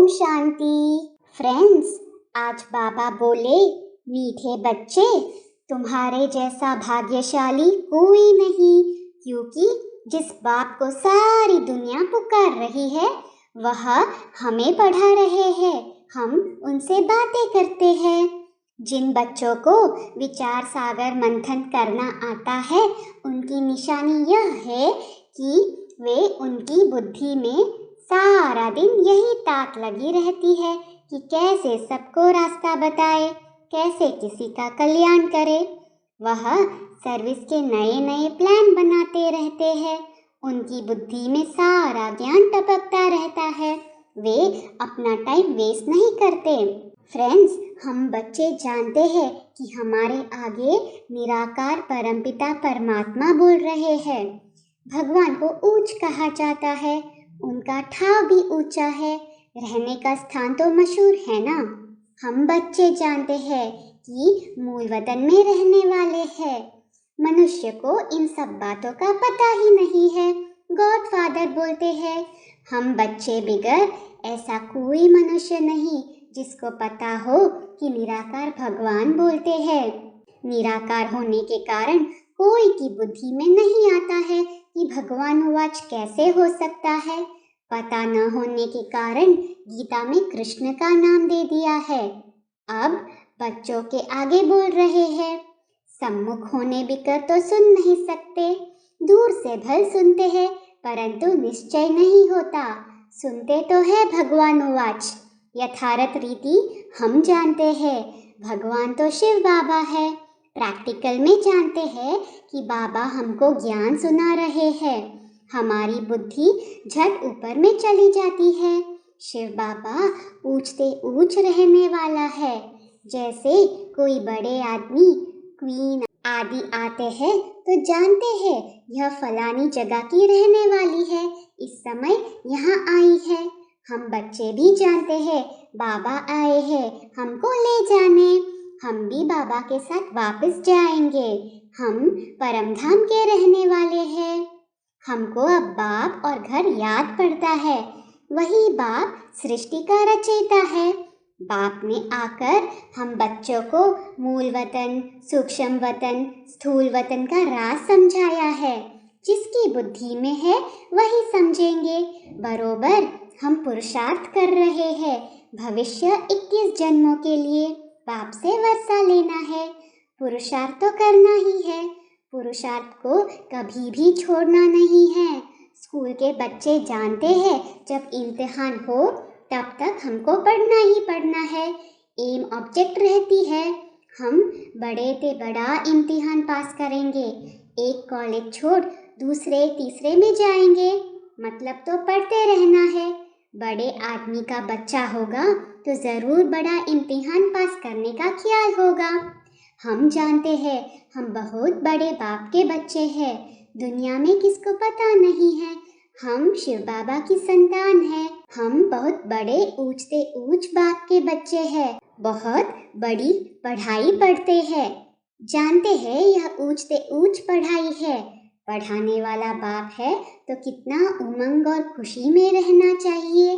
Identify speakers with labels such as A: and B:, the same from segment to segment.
A: Om Shanti. Friends, आज बाबा बोले, मीठे बच्चे, तुम्हारे जैसा भाग्यशाली कोई नहीं, क्योंकि जिस बाप को सारी दुनिया पुकार रही है वह हमें पढ़ा रहे हैं। हम उनसे बातें करते हैं। जिन बच्चों को विचार सागर मंथन करना आता है, उनकी निशानी यह है कि वे उनकी बुद्धि में सारा दिन यही ताक लगी रहती है कि कैसे सबको रास्ता बताए, कैसे किसी का कल्याण करे। वह सर्विस के नए नए प्लान बनाते रहते हैं। उनकी बुद्धि में सारा ज्ञान टपकता रहता है। वे अपना टाइम वेस्ट नहीं करते। फ्रेंड्स, हम बच्चे जानते हैं कि हमारे आगे निराकार परमपिता परमात्मा बोल रहे हैं। भगवान को ऊंच कहा जाता है, उनका ठाव भी ऊंचा है, रहने का स्थान तो मशहूर है ना। हम बच्चे जानते हैं कि मूल वतन में रहने वाले हैं। मनुष्य को इन सब बातों का पता ही नहीं है। गॉड फादर बोलते हैं। हम बच्चे बिगर ऐसा कोई मनुष्य नहीं जिसको पता हो कि निराकार भगवान बोलते हैं। निराकार होने के कारण कोई की बुद्धि में नहीं आता है कि भगवानुवाच कैसे हो सकता है। पता न होने के कारण गीता में कृष्ण का नाम दे दिया है। अब बच्चों के आगे बोल रहे हैं, सम्मुख होने बिकर तो सुन नहीं सकते, दूर से भल सुनते हैं परंतु निश्चय नहीं होता। सुनते तो है भगवानुवाच, यथार्थ रीति हम जानते हैं। भगवान तो शिव बाबा है। प्रैक्टिकल में जानते हैं कि बाबा हमको ज्ञान सुना रहे हैं। हमारी बुद्धि झट ऊपर में चली जाती है। शिव बाबा ऊंचते ऊंच रहने वाला है। जैसे कोई बड़े आदमी, क्वीन आदि आते हैं तो जानते हैं यह फलानी जगह की रहने वाली है, इस समय यहाँ आई है। हम बच्चे भी जानते हैं बाबा आए हैं हमको ले जाने। हम भी बाबा के साथ वापस जाएंगे। हम परमधाम के रहने वाले हैं। हमको अब बाप और घर याद पड़ता है। वही बाप सृष्टि का रचयिता है। बाप ने आकर हम बच्चों को मूल वतन, सूक्ष्म वतन, स्थूल वतन का राज समझाया है। जिसकी बुद्धि में है वही समझेंगे। बरोबर हम पुरुषार्थ कर रहे हैं। भविष्य 21 जन्मों के लिए बाप से वर्षा लेना है। पुरुषार्थ तो करना ही है। पुरुषार्थ को कभी भी छोड़ना नहीं है। स्कूल के बच्चे जानते हैं जब इम्तिहान हो तब तक हमको पढ़ना ही पढ़ना है। एम ऑब्जेक्ट रहती है। हम बड़े से बड़ा इम्तिहान पास करेंगे। एक कॉलेज छोड़ दूसरे तीसरे में जाएंगे, मतलब तो पढ़ते रहना है। बड़े आदमी का बच्चा होगा तो ज़रूर बड़ा इम्तिहान पास करने का ख्याल होगा। हम जानते हैं हम बहुत बड़े बाप के बच्चे हैं। दुनिया में किसको पता नहीं है हम शिव बाबा की संतान हैं। हम बहुत बड़े ऊंचते ऊंच बाप के बच्चे हैं। बहुत बड़ी पढ़ाई पढ़ते हैं। जानते हैं यह ऊंचते ऊंच पढ़ाई है। पढ़ाने वाला बाप है तो कितना उमंग और खुशी में रहना चाहिए,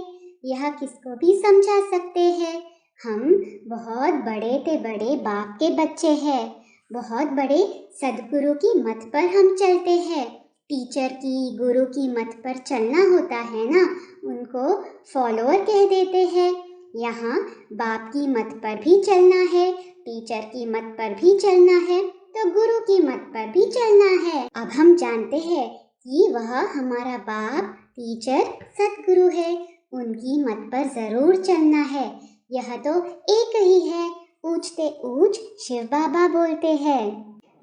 A: यह किसको भी समझा सकते हैं। हम बहुत बड़े से बड़े बाप के बच्चे हैं। बहुत बड़े सदगुरु की मत पर हम चलते हैं। टीचर की, गुरु की मत पर चलना होता है ना, उनको फॉलोअर कह देते हैं। यहाँ बाप की मत पर भी चलना है, टीचर की मत पर भी चलना है, तो गुरु की मत पर भी चलना है। अब हम जानते हैं कि वह हमारा बाप, टीचर, सतगुरु है। उनकी मत पर जरूर चलना है। यह तो एक ही है। ऊंचते ऊंच शिव बाबा बोलते हैं।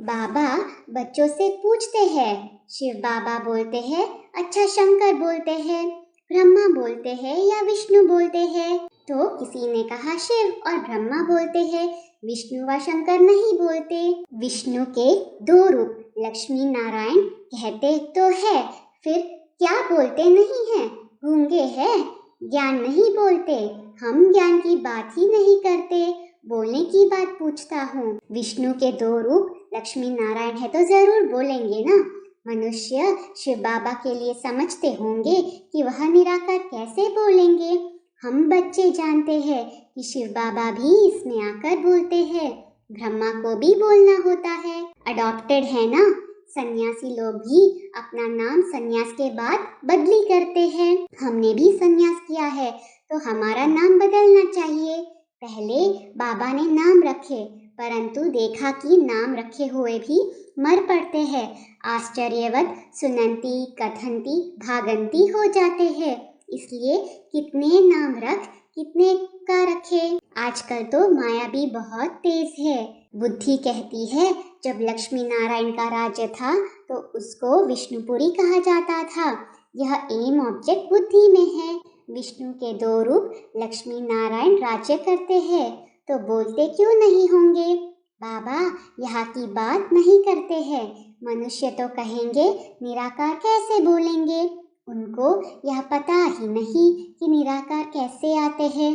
A: बाबा बच्चों से पूछते हैं। शिव बाबा बोलते हैं, अच्छा शंकर बोलते हैं, ब्रह्मा बोलते हैं या विष्णु बोलते हैं? तो किसी ने कहा शिव और ब्रह्मा बोलते हैं, विष्णु व शंकर नहीं बोलते। विष्णु के 2 रूप लक्ष्मी नारायण कहते तो है, फिर क्या बोलते नहीं हैं? गूंगे हैं, ज्ञान नहीं बोलते। हम ज्ञान की बात ही नहीं करते, बोलने की बात पूछता हूँ। विष्णु के 2 रूप लक्ष्मी नारायण है तो जरूर बोलेंगे ना। मनुष्य शिव बाबा के लिए समझते होंगे कि वह निराकार कैसे बोलेंगे। हम बच्चे जानते हैं कि शिव बाबा भी इसमें आकर बोलते हैं, ब्रह्मा को भी बोलना होता है। अडॉप्टेड है ना, सन्यासी लोग भी अपना नाम सन्यास के बाद बदली करते हैं। हमने भी सन्यास किया है तो हमारा नाम बदलना चाहिए। पहले बाबा ने नाम रखे, परंतु देखा कि नाम रखे हुए भी मर पड़ते हैं। आश्चर्यवत सुनंती कथंती भागंती हो जाते हैं। इसलिए कितने नाम रख कितने का रखे। आजकल तो माया भी बहुत तेज है। बुद्धि कहती है जब लक्ष्मी नारायण का राज्य था तो उसको विष्णुपुरी कहा जाता था। यह एम ऑब्जेक्ट बुद्धि में है। विष्णु के दो रूप लक्ष्मी नारायण राज्य करते हैं तो बोलते क्यों नहीं होंगे। बाबा यहाँ की बात नहीं करते हैं। मनुष्य तो कहेंगे निराकार कैसे बोलेंगे। उनको यह पता ही नहीं कि निराकार कैसे आते हैं।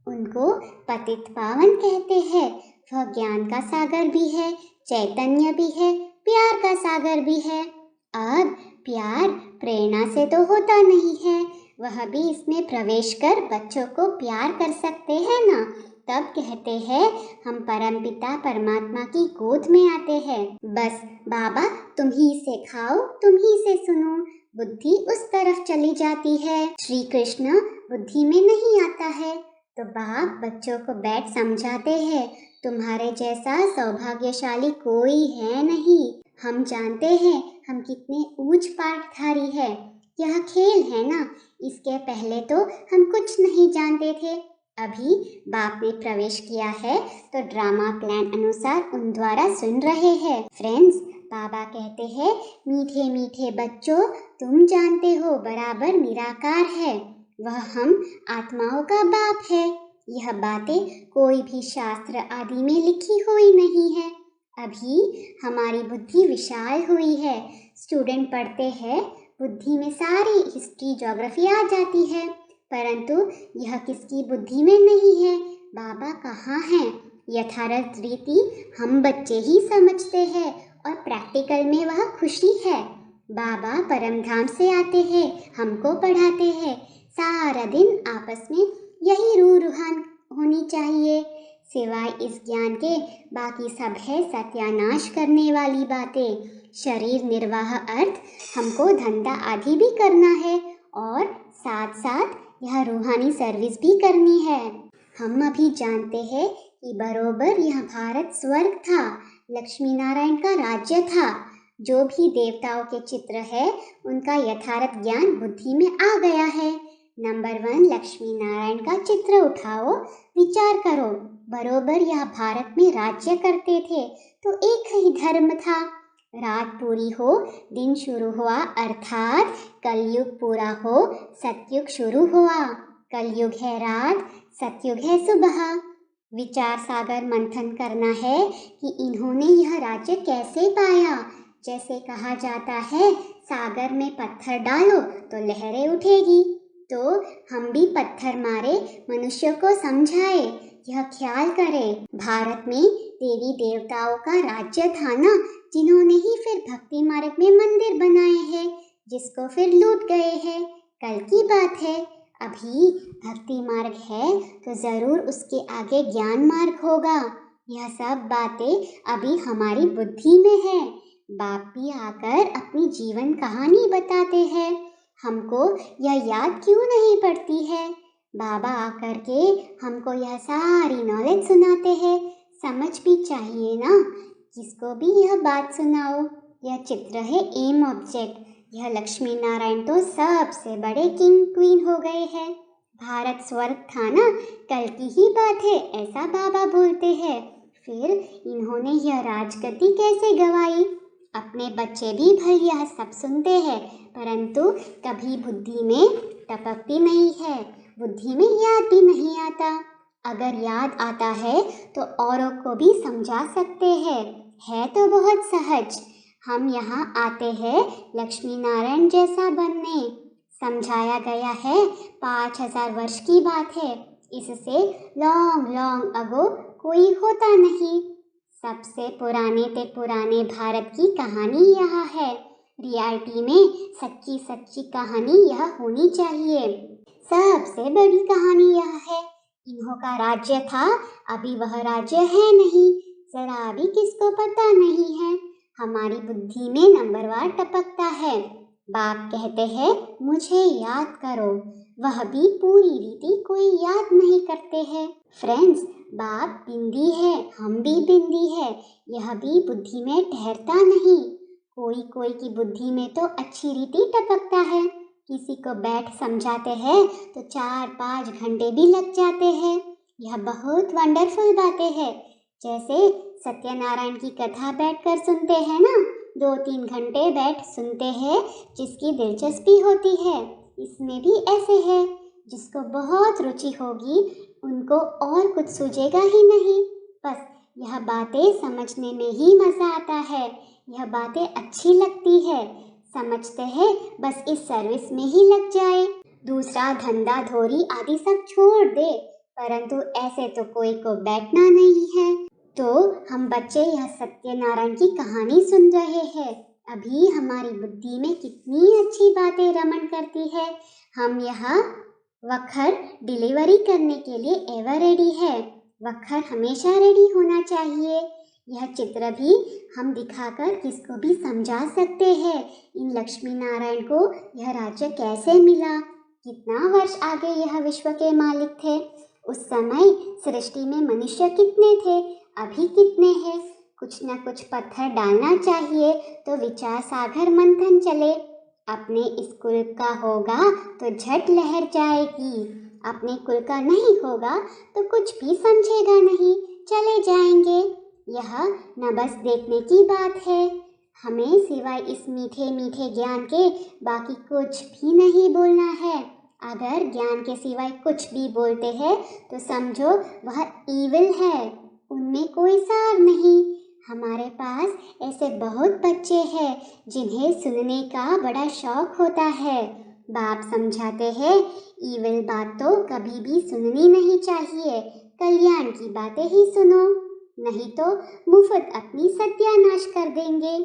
A: उनको पतित पावन कहते हैं। वह ज्ञान का सागर भी है, चैतन्य भी है, प्यार का सागर भी है। अब प्यार प्रेरणा से तो होता नहीं है, वह भी इसमें प्रवेश कर बच्चों को प्यार कर सकते हैं ना। तब कहते हैं हम परमपिता परमात्मा की गोद में आते हैं। बस बाबा तुम ही से खाओ, तुम ही से सुनो, बुद्धि उस तरफ चली जाती है। श्री कृष्ण बुद्धि में नहीं आता है तो बाप बच्चों को बैठ समझाते हैं, तुम्हारे जैसा सौभाग्यशाली कोई है नहीं। हम जानते हैं हम कितने ऊंच पाठधारी है। यह खेल है ना, इसके पहले तो हम कुछ नहीं जानते थे। अभी बाप ने प्रवेश किया है तो ड्रामा प्लान अनुसार उन द्वारा सुन रहे हैं। फ्रेंड्स, बाबा कहते हैं मीठे मीठे बच्चों, तुम जानते हो बराबर निराकार है, वह हम आत्माओं का बाप है। यह बातें कोई भी शास्त्र आदि में लिखी हुई नहीं है। अभी हमारी बुद्धि विशाल हुई है। स्टूडेंट पढ़ते हैं, बुद्धि में सारी हिस्ट्री ज्योग्राफी आ जाती है, परंतु यह किसकी बुद्धि में नहीं है। बाबा कहाँ हैं? यथार्थ रीति हम बच्चे ही समझते हैं और प्रैक्टिकल में वह खुशी है। बाबा परमधाम से आते हैं, हमको पढ़ाते हैं। सारा दिन आपस में यही रूह रुहान होनी चाहिए। सिवाय इस ज्ञान के बाकी सब है सत्यानाश करने वाली बातें। शरीर निर्वाह अर्थ हमको धंधा आदि भी करना है और साथ साथ यह रूहानी सर्विस भी करनी है। हम अभी जानते हैं कि बरोबर यह भारत स्वर्ग था, लक्ष्मी नारायण का राज्य था। जो भी देवताओं के चित्र है उनका यथार्थ ज्ञान बुद्धि में आ गया है। नंबर 1 लक्ष्मी नारायण का चित्र उठाओ, विचार करो, बरोबर यह भारत में राज्य करते थे तो एक ही धर्म था। रात पूरी हो, दिन शुरू हुआ, अर्थात कलयुग पूरा हो, सतयुग शुरू हुआ। कलयुग है रात, सतयुग है सुबह। विचार सागर मंथन करना है कि इन्होंने यह राज्य कैसे पाया। जैसे कहा जाता है सागर में पत्थर डालो तो लहरें उठेगी, तो हम भी पत्थर मारे मनुष्यों को समझाए, यह ख्याल करें। भारत में देवी देवताओं का राज्य था ना, जिन्होंने ही फिर भक्ति मार्ग में मंदिर बनाए हैं, जिसको फिर लूट गए हैं। कल की बात है। अभी भक्ति मार्ग है तो जरूर उसके आगे ज्ञान मार्ग होगा। यह सब बातें अभी हमारी बुद्धि में है। बाप भी आकर अपनी जीवन कहानी बताते हैं। हमको यह याद क्यों नहीं पड़ती है? बाबा आकर के हमको यह सारी नॉलेज सुनाते हैं। समझ भी चाहिए ना, किसको भी यह बात सुनाओ। यह चित्र है एम ऑब्जेक्ट। यह लक्ष्मी नारायण तो सबसे बड़े किंग क्वीन हो गए हैं। भारत स्वर्ग था ना, कल की ही बात है, ऐसा बाबा बोलते हैं। फिर इन्होंने यह राजगद्दी कैसे गवाई? अपने बच्चे भी भले यह सब सुनते हैं, परंतु कभी बुद्धि में टपकती नहीं है, बुद्धि में याद भी नहीं आता। अगर याद आता है तो औरों को भी समझा सकते हैं, है तो बहुत सहज। हम यहाँ आते हैं लक्ष्मी नारायण जैसा बनने। समझाया गया है 5000 वर्ष की बात है, इससे लॉन्ग लॉन्ग अगो कोई होता नहीं। सबसे पुराने ते पुराने भारत की कहानी यह है। रियलिटी में सच्ची सच्ची कहानी यह होनी चाहिए। सबसे बड़ी कहानी यह है, इन्हों का राज्य था, अभी वह राज्य है नहीं, जरा भी किसको पता नहीं है। हमारी बुद्धि में नंबरवार टपकता है। बाप कहते हैं मुझे याद करो, वह भी पूरी रीति कोई याद नहीं करते हैं। फ्रेंड्स, बाप बिंदी है, हम भी बिंदी है, यह भी बुद्धि में ठहरता नहीं। कोई कोई की बुद्धि में तो अच्छी रीति टपकता है, किसी को बैठ समझाते हैं तो 4-5 घंटे भी लग जाते हैं। यह बहुत वंडरफुल बातें हैं, जैसे सत्यनारायण की कथा बैठकर सुनते हैं ना, 2-3 घंटे बैठ सुनते हैं, जिसकी दिलचस्पी होती है। इसमें भी ऐसे है, जिसको बहुत रुचि होगी उनको और कुछ सूझेगा ही नहीं, बस यह बातें समझने में ही मज़ा आता है, यह बातें अच्छी लगती है, समझते हैं बस इस सर्विस में ही लग जाए, दूसरा धंधा धोरी आदि सब छोड़ दे, परंतु ऐसे तो कोई को बैठना नहीं है। तो हम बच्चे यह सत्यनारायण की कहानी सुन रहे हैं, अभी हमारी बुद्धि में कितनी अच्छी बातें रमण करती है। हम यहाँ वखर डिलीवरी करने के लिए एवर रेडी है, वखर हमेशा रेडी होना चाहिए। यह चित्र भी हम दिखाकर किसको भी समझा सकते हैं, इन लक्ष्मी नारायण को यह राज्य कैसे मिला, कितना वर्ष आगे यह विश्व के मालिक थे, उस समय सृष्टि में मनुष्य कितने थे, अभी कितने हैं। कुछ न कुछ पत्थर डालना चाहिए तो विचार सागर मंथन चले। अपने इस कुल का होगा तो झट लहर जाएगी, अपने कुल का नहीं होगा तो कुछ भी समझेगा नहीं, चले जाएंगे। यह न बस देखने की बात है, हमें सिवाय इस मीठे मीठे ज्ञान के बाकी कुछ भी नहीं बोलना है। अगर ज्ञान के सिवाय कुछ भी बोलते हैं तो समझो वह ईविल है, उनमें कोई सार नहीं। हमारे पास ऐसे बहुत बच्चे हैं जिन्हें सुनने का बड़ा शौक होता है। बाप समझाते हैं ईविल बात तो कभी भी सुननी नहीं चाहिए, कल्याण की बातें ही सुनो, नहीं तो मुफ्त अपनी सत्यानाश कर देंगे।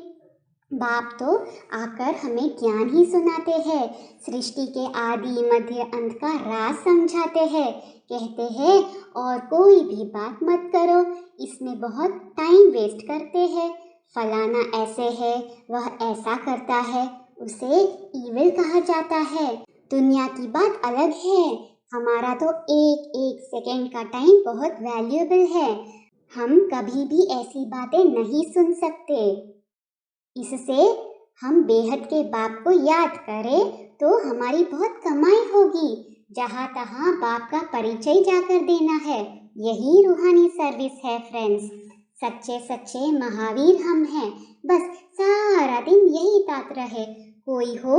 A: बाप तो आकर हमें ज्ञान ही सुनाते हैं, सृष्टि के आदि मध्य अंत का राज समझाते हैं, कहते हैं और कोई भी बात मत करो, इसमें बहुत टाइम वेस्ट करते हैं, फलाना ऐसे है, वह ऐसा करता है, उसे ईविल कहा जाता है। दुनिया की बात अलग है, हमारा तो एक एक सेकंड का टाइम बहुत वैल्यूएबल है, हम कभी भी ऐसी बातें नहीं सुन सकते। इससे हम बेहद के बाप को याद करें तो हमारी बहुत कमाई होगी। जहाँ तहाँ बाप का परिचय जाकर देना है, यही रूहानी सर्विस है फ्रेंड्स। सच्चे सच्चे महावीर हम हैं, बस सारा दिन यही तात रहे, कोई हो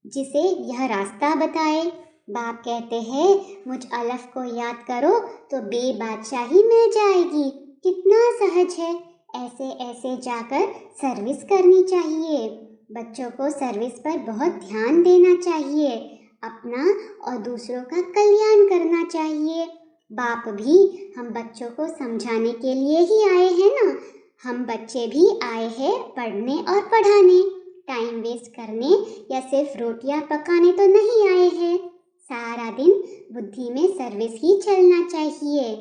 A: जिसे यह रास्ता बताए। बाप कहते हैं मुझ अलफ को याद करो तो बेबादशाही मिल जाएगी, कितना सहज है। ऐसे ऐसे जाकर सर्विस करनी चाहिए, बच्चों को सर्विस पर बहुत ध्यान देना चाहिए, अपना और दूसरों का कल्याण करना चाहिए। बाप भी हम बच्चों को समझाने के लिए ही आए हैं ना, हम बच्चे भी आए हैं पढ़ने और पढ़ाने, टाइम वेस्ट करने या सिर्फ रोटियां पकाने तो नहीं आए हैं। सारा दिन बुद्धि में सर्विस ही चलना चाहिए।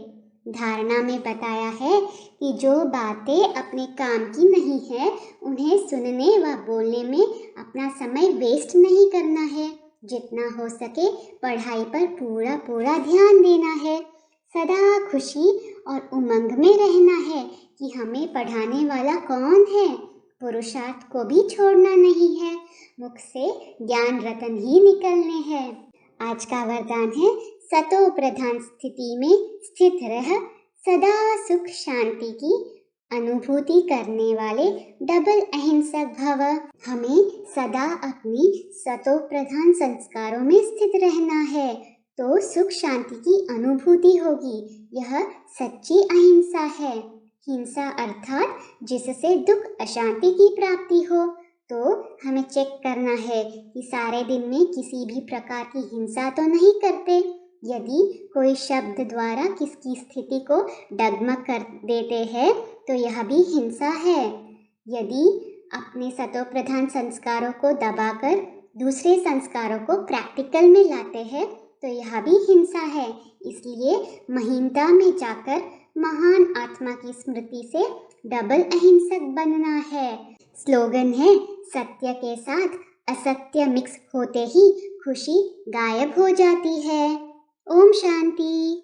A: धारणा में बताया है कि जो बातें अपने काम की नहीं है उन्हें सुनने व बोलने में अपना समय वेस्ट नहीं करना है, जितना हो सके पढ़ाई पर पूरा पूरा ध्यान देना है, सदा खुशी और उमंग में रहना है कि हमें पढ़ाने वाला कौन है, पुरुषार्थ को भी छोड़ना नहीं है, मुख से ज्ञान रतन ही निकलने हैं। आज का वरदान है सतो प्रधान स्थिति में स्थित रह सदा सुख शांति की अनुभूति करने वाले डबल अहिंसक भव। हमें सदा अपनी सतो प्रधान संस्कारों में स्थित रहना है तो सुख शांति की अनुभूति होगी, यह सच्ची अहिंसा है। हिंसा अर्थात जिससे दुख अशांति की प्राप्ति हो, तो हमें चेक करना है कि सारे दिन में किसी भी प्रकार की हिंसा तो नहीं करते। यदि कोई शब्द द्वारा किसकी स्थिति को डगमग कर देते हैं तो यह भी हिंसा है। यदि अपने सतो प्रधान संस्कारों को दबाकर दूसरे संस्कारों को प्रैक्टिकल में लाते हैं तो यह भी हिंसा है। इसलिए महीनता में जाकर महान आत्मा की स्मृति से डबल अहिंसक बनना है। स्लोगन है, सत्य के साथ असत्य मिक्स होते ही खुशी गायब हो जाती है। ओम शांति।